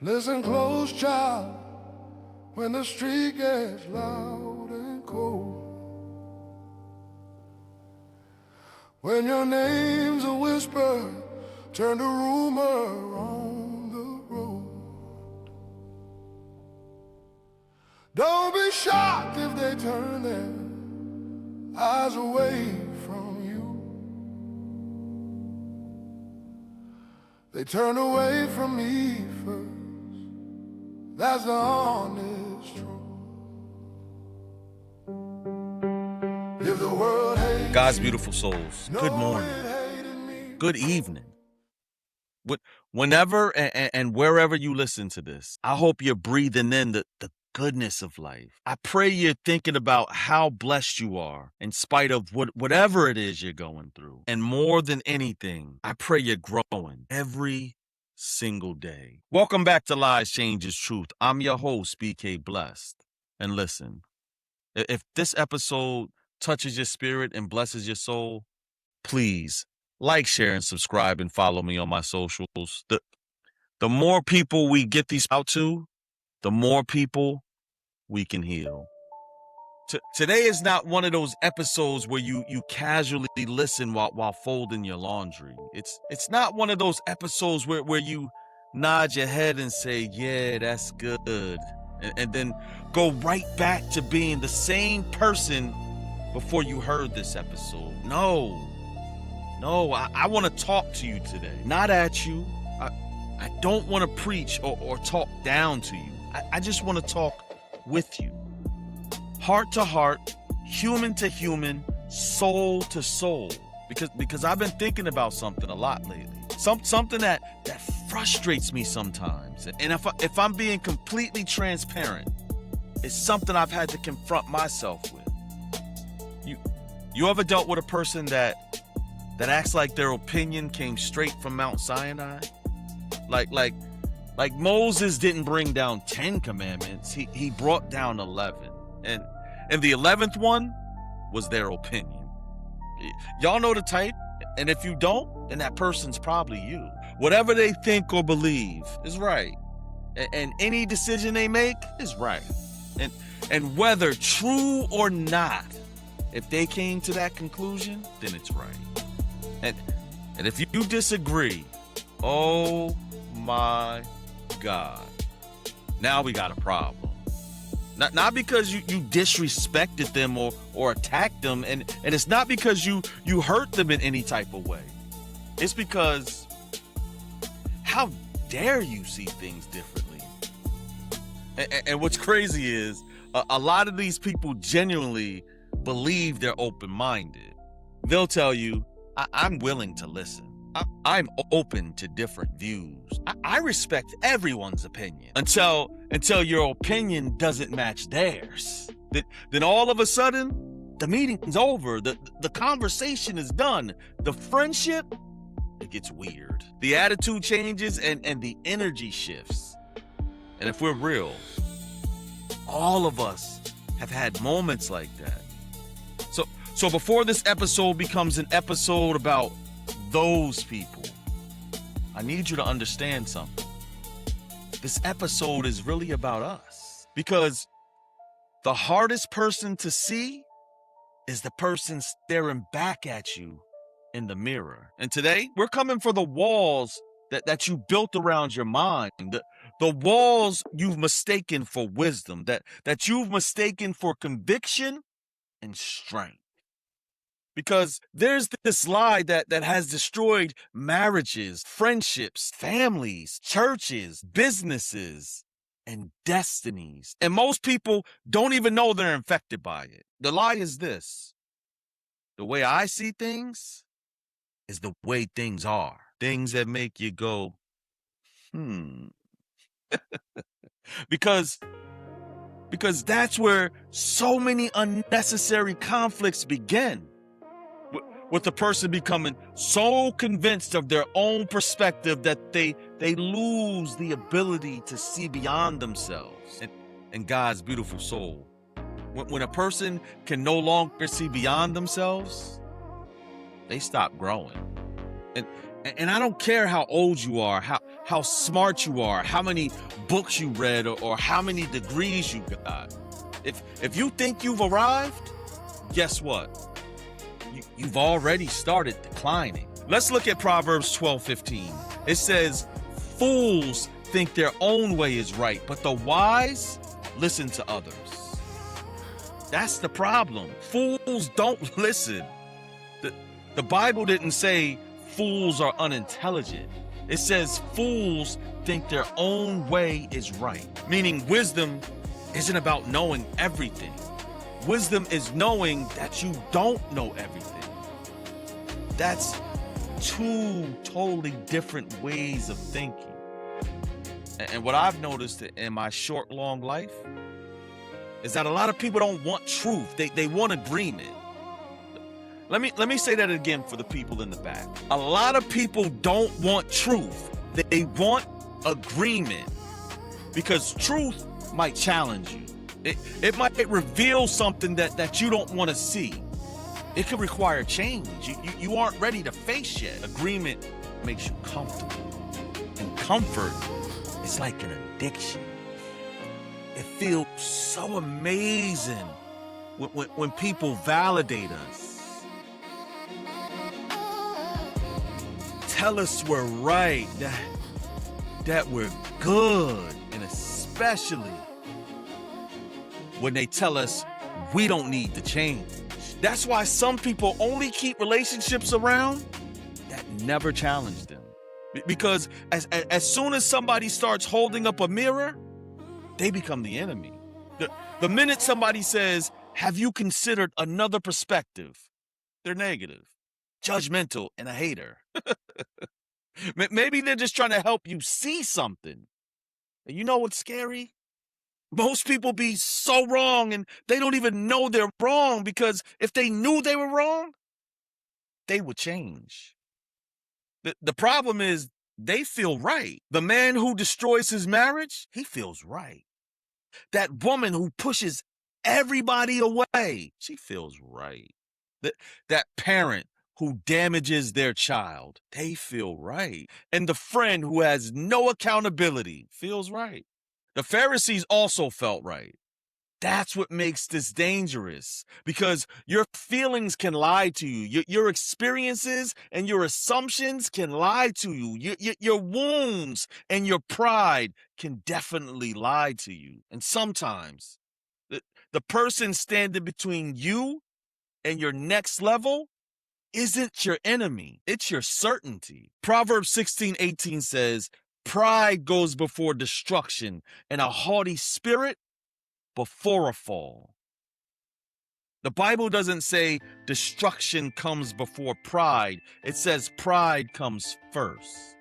Listen close, child, when the street gets loud and cold. When your name's a whisper, turn to rumor on the road. Don't be shocked if they turn their eyes away from you. They turn away from me first. That's the honest truth. If the world hates God's beautiful souls, good morning, good evening. Whenever and wherever you listen to this, I hope you're breathing in the goodness of life. I pray you're thinking about how blessed you are in spite of whatever it is you're going through. And more than anything, I pray you're growing every single day. Welcome back to Lies Changes Truth. I'm your host, BK Blessed. And listen, if this episode touches your spirit and blesses your soul, please like, share, and subscribe and follow me on my socials. The more people we get these out to, the more people we can heal. Today is not one of those episodes where you casually listen while folding your laundry. It's not one of those episodes where you nod your head and say, yeah, that's good, and then go right back to being the same person before you heard this episode. No, I want to talk to you today, not at you. I don't want to preach or talk down to you. I just want to talk with you. Heart to heart, human to human, soul to soul. Because I've been thinking about something a lot lately. Something that frustrates me sometimes. And if I'm being completely transparent, it's something I've had to confront myself with. You ever dealt with a person that acts like their opinion came straight from Mount Sinai? Like Moses didn't bring down 10 commandments. He brought down 11. And the 11th one was their opinion. Y'all know the type. And if you don't, then that person's probably you. Whatever they think or believe is right. And any decision they make is right. And whether true or not, if they came to that conclusion, then it's right. And if you disagree, oh my God, now we got a problem. Not because you disrespected them or attacked them, and it's not because you hurt them in any type of way. It's because, how dare you see things differently? And what's crazy is a lot of these people genuinely believe they're open-minded. They'll tell you, I'm willing to listen. I'm open to different views. I respect everyone's opinion until your opinion doesn't match theirs. Then all of a sudden, the meeting's over. The conversation is done. The friendship, it gets weird. The attitude changes and the energy shifts. And if we're real, all of us have had moments like that. So before this episode becomes an episode about those people, I need you to understand something. This episode is really about us, because the hardest person to see is the person staring back at you in the mirror. And today, we're coming for the walls that you built around your mind, the walls you've mistaken for wisdom, that you've mistaken for conviction and strength. Because there's this lie that has destroyed marriages, friendships, families, churches, businesses, and destinies. And most people don't even know they're infected by it. The lie is this: the way I see things is the way things are. Things that make you go, because that's where so many unnecessary conflicts begin. With the person becoming so convinced of their own perspective that they lose the ability to see beyond themselves and God's beautiful soul. When a person can no longer see beyond themselves, they stop growing. And I don't care how old you are, how smart you are, how many books you read, or how many degrees you got. If you think you've arrived, guess what? You've already started declining. Let's look at Proverbs 12:15. It says, fools think their own way is right, but the wise listen to others. That's the problem. Fools don't listen. The Bible didn't say fools are unintelligent. It says fools think their own way is right. Meaning wisdom isn't about knowing everything. Wisdom is knowing that you don't know everything. That's two totally different ways of thinking. And what I've noticed in my short, long life is that a lot of people don't want truth. They want agreement. Let me say that again for the people in the back. A lot of people don't want truth. They want agreement, because truth might challenge you. It might reveal something that you don't want to see. It could require change. You aren't ready to face yet. Agreement makes you comfortable. And comfort is like an addiction. It feels so amazing when people validate us. Tell us we're right, that we're good, and especially when they tell us we don't need to change. That's why some people only keep relationships around that never challenge them. Because as soon as somebody starts holding up a mirror, they become the enemy. The minute somebody says, have you considered another perspective? They're negative, judgmental, and a hater. Maybe they're just trying to help you see something. And you know what's scary? Most people be so wrong and they don't even know they're wrong, because if they knew they were wrong, they would change. The problem is they feel right. The man who destroys his marriage, he feels right. That woman who pushes everybody away, she feels right. That parent who damages their child, they feel right. And the friend who has no accountability feels right. The Pharisees also felt right. That's what makes this dangerous, because your feelings can lie to you. Your experiences and your assumptions can lie to you. Your wounds and your pride can definitely lie to you. And sometimes the person standing between you and your next level isn't your enemy. It's your certainty. Proverbs 16:18 says, pride goes before destruction, and a haughty spirit before a fall. The Bible doesn't say destruction comes before pride. It says pride comes first.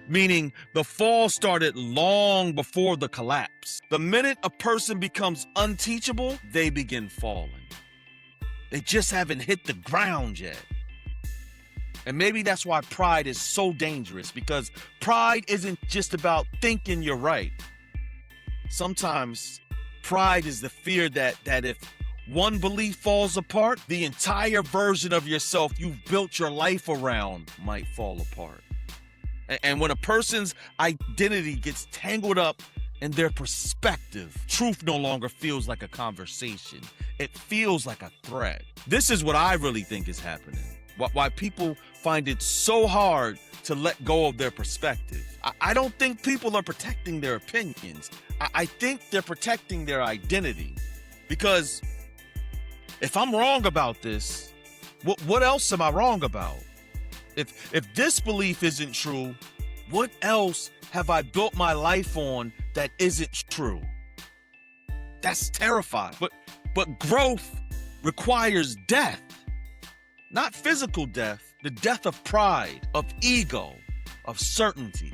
Meaning the fall started long before the collapse. The minute a person becomes unteachable, they begin falling. They just haven't hit the ground yet. And maybe that's why pride is so dangerous, because pride isn't just about thinking you're right. Sometimes pride is the fear that if one belief falls apart, the entire version of yourself you've built your life around might fall apart. And when a person's identity gets tangled up in their perspective, truth no longer feels like a conversation. It feels like a threat. This is what I really think is happening. Why people find it so hard to let go of their perspective. I don't think people are protecting their opinions. I think they're protecting their identity. Because if I'm wrong about this, what else am I wrong about? If this belief isn't true, what else have I built my life on that isn't true? That's terrifying. But growth requires death. Not physical death, the death of pride, of ego, of certainty,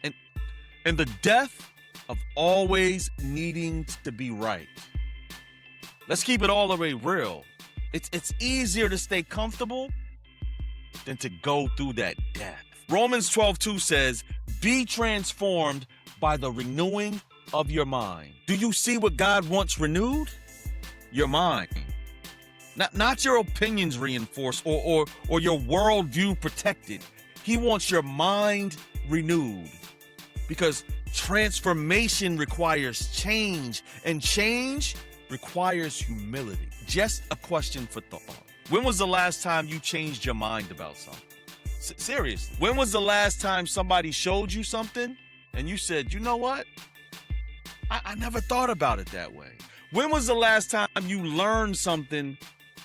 and the death of always needing to be right. Let's keep it all the way real. It's easier to stay comfortable than to go through that death. Romans 12:2 says, be transformed by the renewing of your mind. Do you see what God wants renewed? Your mind. Not your opinions reinforced or your worldview protected. He wants your mind renewed because transformation requires change, and change requires humility. Just a question for thought. When was the last time you changed your mind about something? Seriously. When was the last time somebody showed you something and you said, you know what? I never thought about it that way. When was the last time you learned something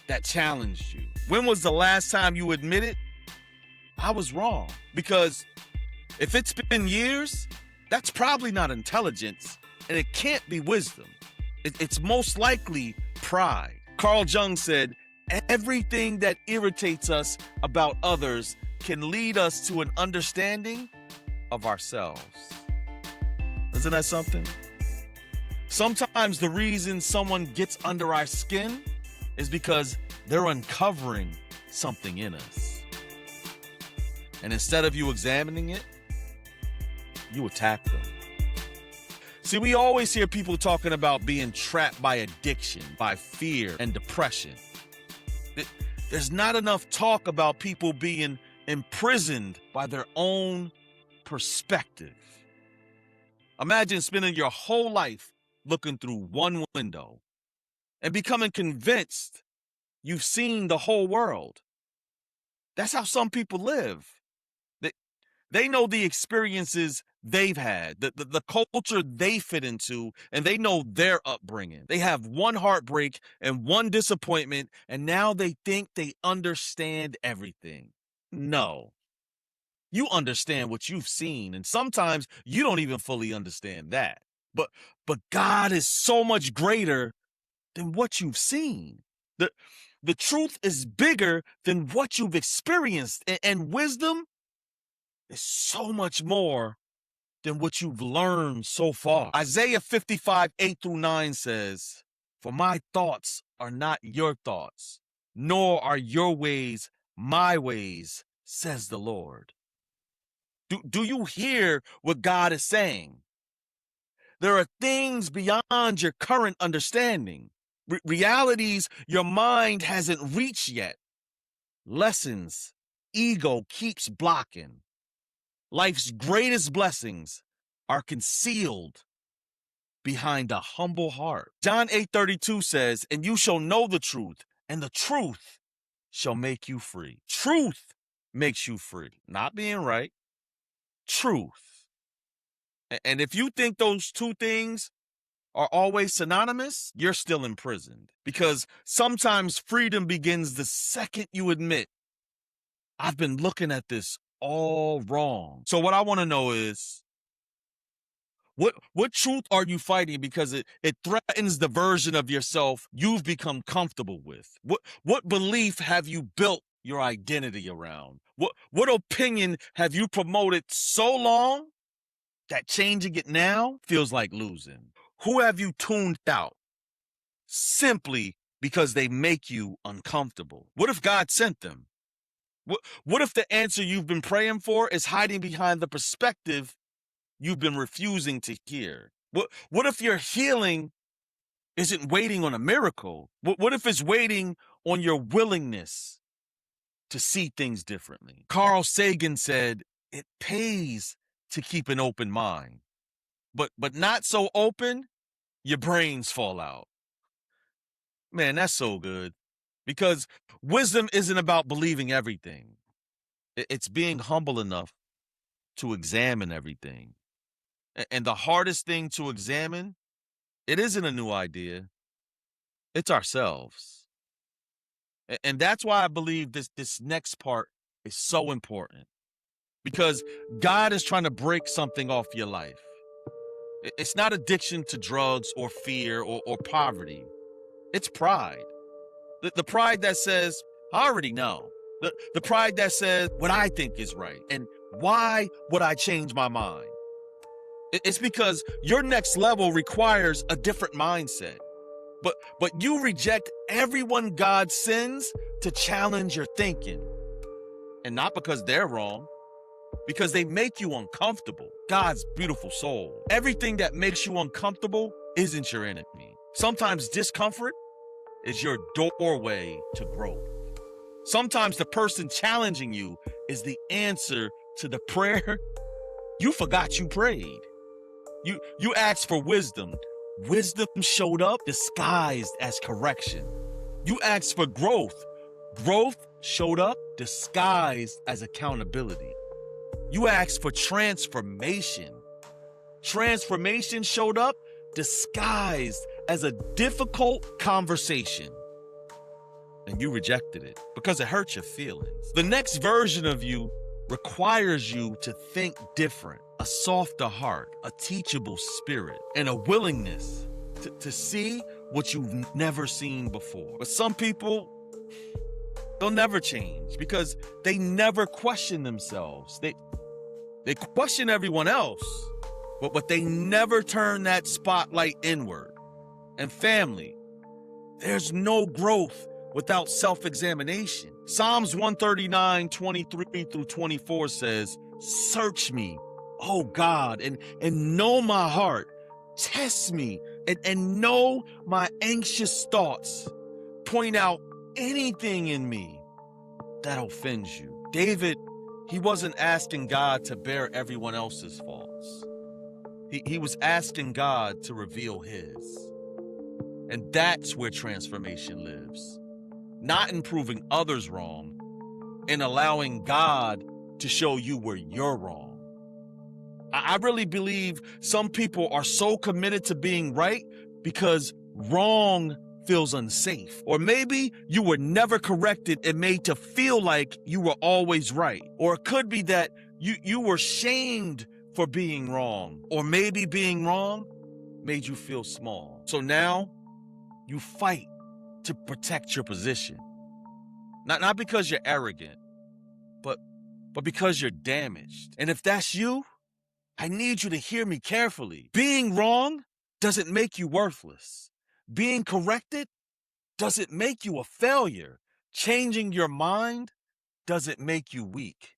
that challenged you? When was the last time you admitted, I was wrong? Because if it's been years, that's probably not intelligence, and it can't be wisdom. It's most likely pride. Carl Jung said, everything that irritates us about others can lead us to an understanding of ourselves. Isn't that something? Sometimes the reason someone gets under our skin is because they're uncovering something in us. And instead of you examining it, you attack them. See, we always hear people talking about being trapped by addiction, by fear and depression. There's not enough talk about people being imprisoned by their own perspective. Imagine spending your whole life looking through one window and becoming convinced you've seen the whole world. That's how some people live. They know the experiences they've had, the culture they fit into, and they know their upbringing. They have one heartbreak and one disappointment, and now they think they understand everything. No. You understand what you've seen, and sometimes you don't even fully understand that. But God is so much greater than what you've seen. The truth is bigger than what you've experienced, and wisdom is so much more than what you've learned so far. Isaiah 55, 8-9 says, for my thoughts are not your thoughts, nor are your ways my ways, says the Lord. Do you hear what God is saying? There are things beyond your current understanding, realities your mind hasn't reached yet, lessons ego keeps blocking. Life's greatest blessings are concealed behind a humble heart. John 8:32 says, and you shall know the truth, and the truth shall make you free. Truth makes you free, not being right. Truth. And if you think those two things are always synonymous, you're still imprisoned. Because sometimes freedom begins the second you admit, I've been looking at this all wrong. So what I want to know is, what truth are you fighting because it threatens the version of yourself you've become comfortable with? What belief have you built your identity around? What opinion have you promoted so long that changing it now feels like losing? Who have you tuned out simply because they make you uncomfortable? What if God sent them? What if the answer you've been praying for is hiding behind the perspective you've been refusing to hear? What if your healing isn't waiting on a miracle? What if it's waiting on your willingness to see things differently? Carl Sagan said, it pays to keep an open mind, but not so open, your brains fall out. Man, that's so good. Because wisdom isn't about believing everything. It's being humble enough to examine everything. And the hardest thing to examine, it isn't a new idea. It's ourselves. And that's why I believe this next part is so important. Because God is trying to break something off your life. It's not addiction to drugs or fear or poverty. It's pride. The pride that says, I already know. The pride that says what I think is right. And why would I change my mind? It's because your next level requires a different mindset. But you reject everyone God sends to challenge your thinking. And not because they're wrong, because they make you uncomfortable. God's beautiful soul. Everything that makes you uncomfortable isn't your enemy. Sometimes discomfort is your doorway to growth. Sometimes the person challenging you is the answer to the prayer you forgot you prayed. You asked for wisdom. Wisdom showed up disguised as correction. You asked for growth. Growth showed up disguised as accountability. You asked for transformation. Transformation showed up disguised as a difficult conversation. And you rejected it because it hurt your feelings. The next version of you requires you to think different, a softer heart, a teachable spirit, and a willingness to see what you've never seen before. But some people, they'll never change because they never question themselves. They question everyone else, but they never turn that spotlight inward. And family, there's no growth without self-examination. Psalms 139, 23 through 24 says, "Search me, O God, and know my heart. Test me and know my anxious thoughts. Point out anything in me that offends you." David, he wasn't asking God to bear everyone else's faults. He was asking God to reveal his. And that's where transformation lives. Not in proving others wrong, and allowing God to show you where you're wrong. I really believe some people are so committed to being right because wrong feels unsafe. Or maybe you were never corrected and made to feel like you were always right. Or it could be that you were shamed for being wrong. Or maybe being wrong made you feel small. So now you fight to protect your position. Not because you're arrogant, but because you're damaged. And if that's you, I need you to hear me carefully. Being wrong doesn't make you worthless. Being corrected doesn't make you a failure. Changing your mind doesn't make you weak.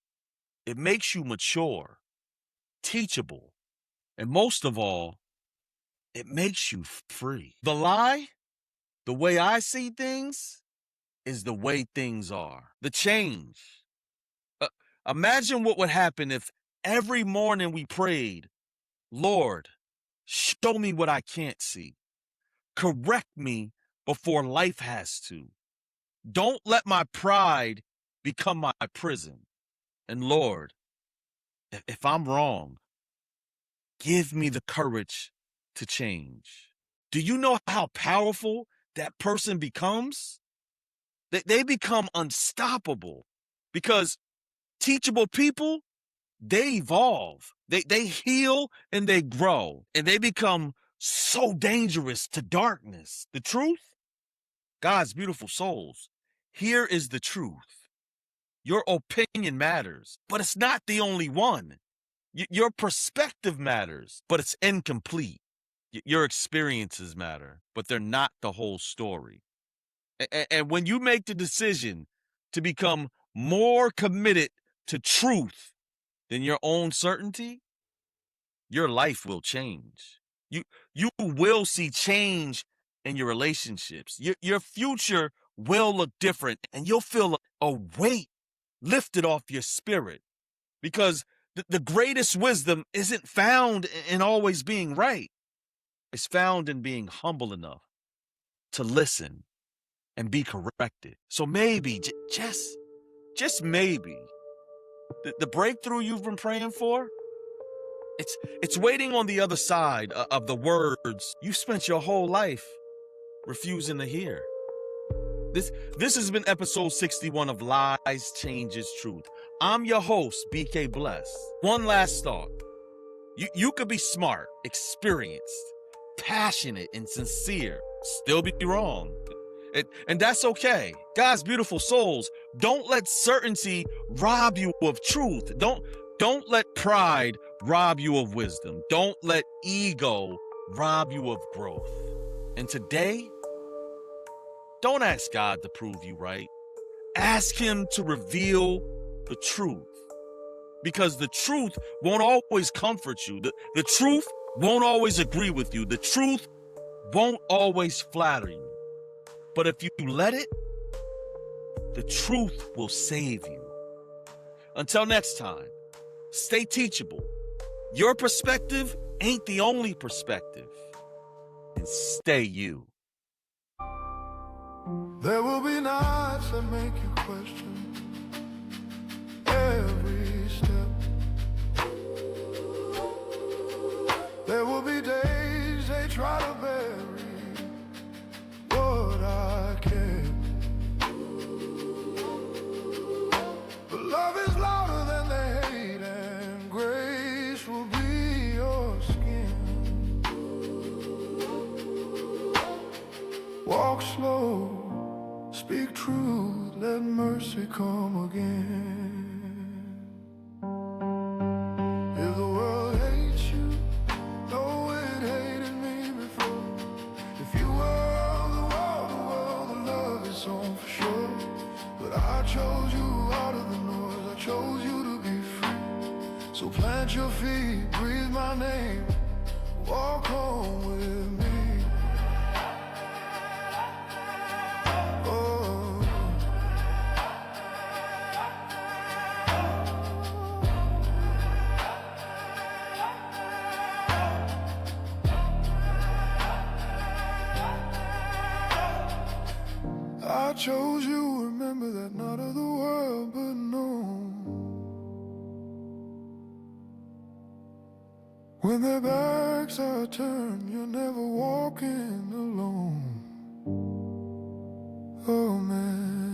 It makes you mature, teachable, and most of all, it makes you free. The lie, the way I see things, is the way things are. The change. Imagine what would happen if every morning we prayed, "Lord, show me what I can't see. Correct me before life has to. Don't let my pride become my prison. And Lord, if I'm wrong, give me the courage to change." Do you know how powerful that person becomes? They become unstoppable because teachable people, they evolve, they heal, and they grow, and they become so dangerous to darkness. The truth, God's beautiful souls, here is the truth. Your opinion matters, but it's not the only one. Your perspective matters, but it's incomplete. Your experiences matter, but they're not the whole story. And when you make the decision to become more committed to truth than your own certainty, your life will change. You will see change in your relationships. Your future will look different, and you'll feel a weight lifted off your spirit, because the greatest wisdom isn't found in always being right. It's found in being humble enough to listen and be corrected. So maybe, just maybe, the breakthrough you've been praying for, it's waiting on the other side of the words you spent your whole life refusing to hear. This has been episode 61 of Lies Changes Truth. I'm your host, BK Bless. One last thought. You could be smart, experienced, passionate, and sincere, still be wrong. And that's okay. God's beautiful souls, don't let certainty rob you of truth. Don't let pride rob you of wisdom. Don't let ego rob you of growth. And today, don't ask God to prove you right. Ask him to reveal the truth. Because the truth won't always comfort you. The truth won't always agree with you. The truth won't always flatter you. But if you let it, The truth will save you. Until next time, stay teachable. Your perspective ain't the only perspective. And stay you. There will be nights that make you question every step. There will be days they try to bury what I kept. But love is louder than the hate, and grace will be your skin. Walk slow, speak truth, let mercy come again. If the world hates you, know it hated me before. If you were the world, the love is on for sure. But I chose you out of the noise, I chose you to be free. So plant your feet, breathe my name, walk home with me. I chose you, remember that, not of the world but known. When their backs are turned, you're never walking alone. Oh man.